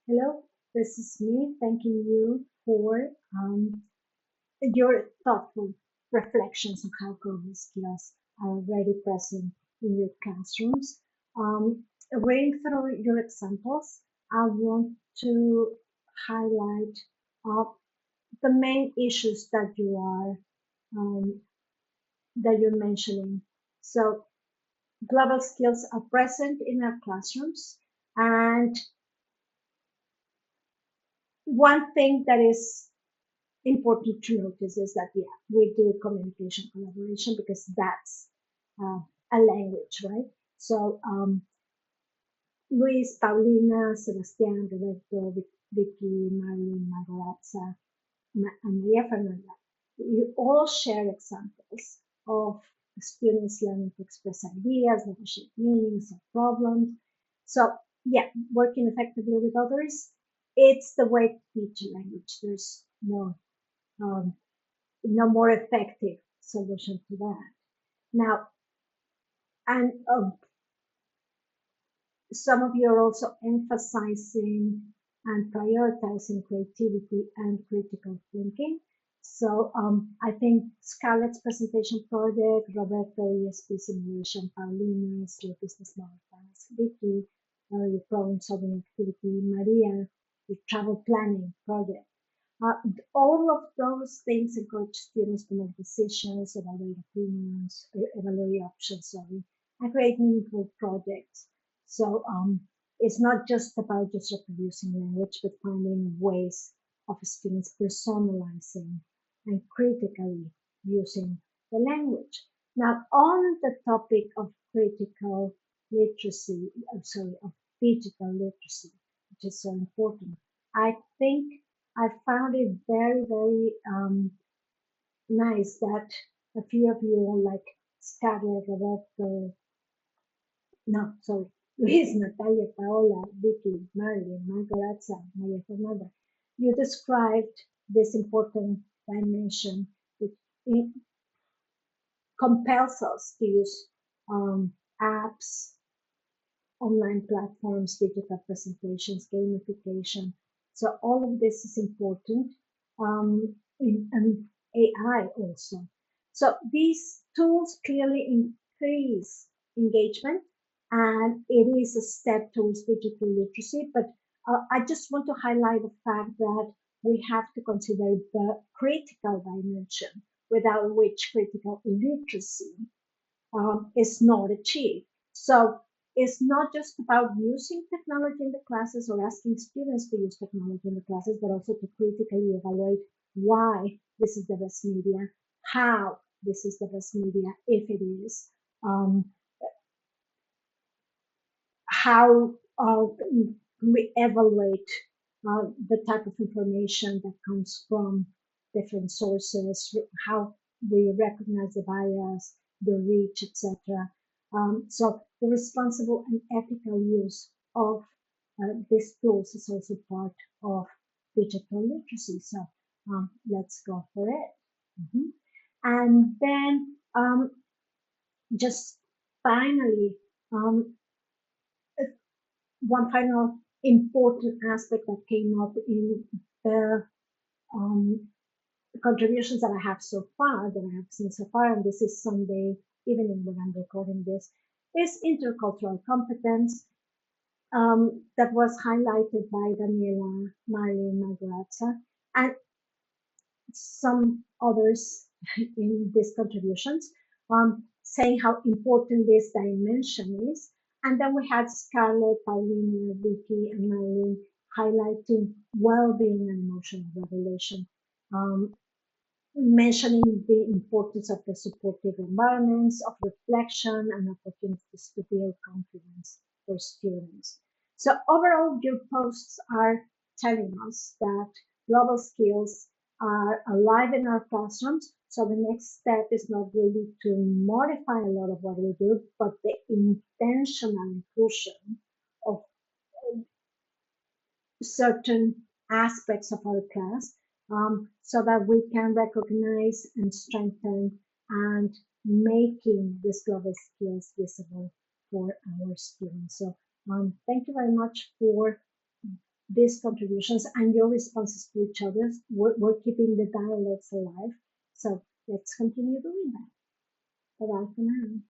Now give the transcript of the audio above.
Hello, this is me thanking you for your thoughtful reflections on how global skills are already present in your classrooms. Reading through your examples, I want to highlight uh, the main issues um, that you're mentioning. So, global skills are present in our classrooms, and one thing that is important to notice is that yeah, we do communication collaboration because that's uh, a language, right? So Luis, Paulina, Sebastian, Roberto, Vicky, Marilyn, Margarazza, and Maria Fernanda, you all share examples of students learning to express ideas, negotiate meanings, solve problems. So yeah, working effectively with others, it's the way to teach a language. There's um, no more effective solution to that. Now, and some of you are also emphasizing and prioritizing creativity and critical thinking. So I think Scarlett's presentation project, Roberto ESP simulation, Paulina's your business model task, Vicky, your problem solving activity, Maria, your travel planning project. Uh, all of those things encourage students to make decisions, evaluate opinions, evaluate options, sorry, and create meaningful projects. So it's not just about just reproducing language, but finding ways of students personalizing and critically using the language. Now, on the topic of critical literacy, I'm sorry, of digital literacy, which is so important, I think I found it very, very nice that a few of you, like Scarlett, Roberto, no, sorry, Luis, Natalia, Paola, Vicky, Marilyn, Margaretza, Maria Fernanda, you described this important dimension which compels us to use apps, online platforms, digital presentations, gamification. So all of this is important, and AI also. So these tools clearly increase engagement, and it is a step towards digital literacy. But I just want to highlight the fact that we have to consider the critical dimension, without which critical literacy is not achieved. So it's not just about using technology in the classes or asking students to use technology in the classes, but also to critically evaluate why this is the best media, how this is the best media, if it is, um, how we evaluate the type of information that comes from different sources, how we recognize the bias, the reach, etc. So the responsible and ethical use of these tools is also part of digital literacy. So let's go for it. Mhm. And then just finally, um, one final important aspect that came up in the um, contributions that I have so far, that I have seen so far, and this is Sunday evening when I'm recording this, is intercultural competence that was highlighted by Daniela, Marilyn, Margaretza, and some others in these contributions, saying how important this dimension is. And then we had Scarlett, Paulina, Vicky, and Marilyn highlighting well-being and emotional regulation, um, mentioning the importance of the supportive environments, of reflection, and opportunities to build confidence for students. So overall, your posts are telling us that global skills are alive in our classrooms. So the next step is not really to modify a lot of what we do, but the intentional inclusion of certain aspects of our class, so that we can recognize and strengthen and making these global skills visible for our students. So thank you very much for these contributions and your responses to each other. We're keeping the dialogues alive. So let's continue doing that. Bye bye for now.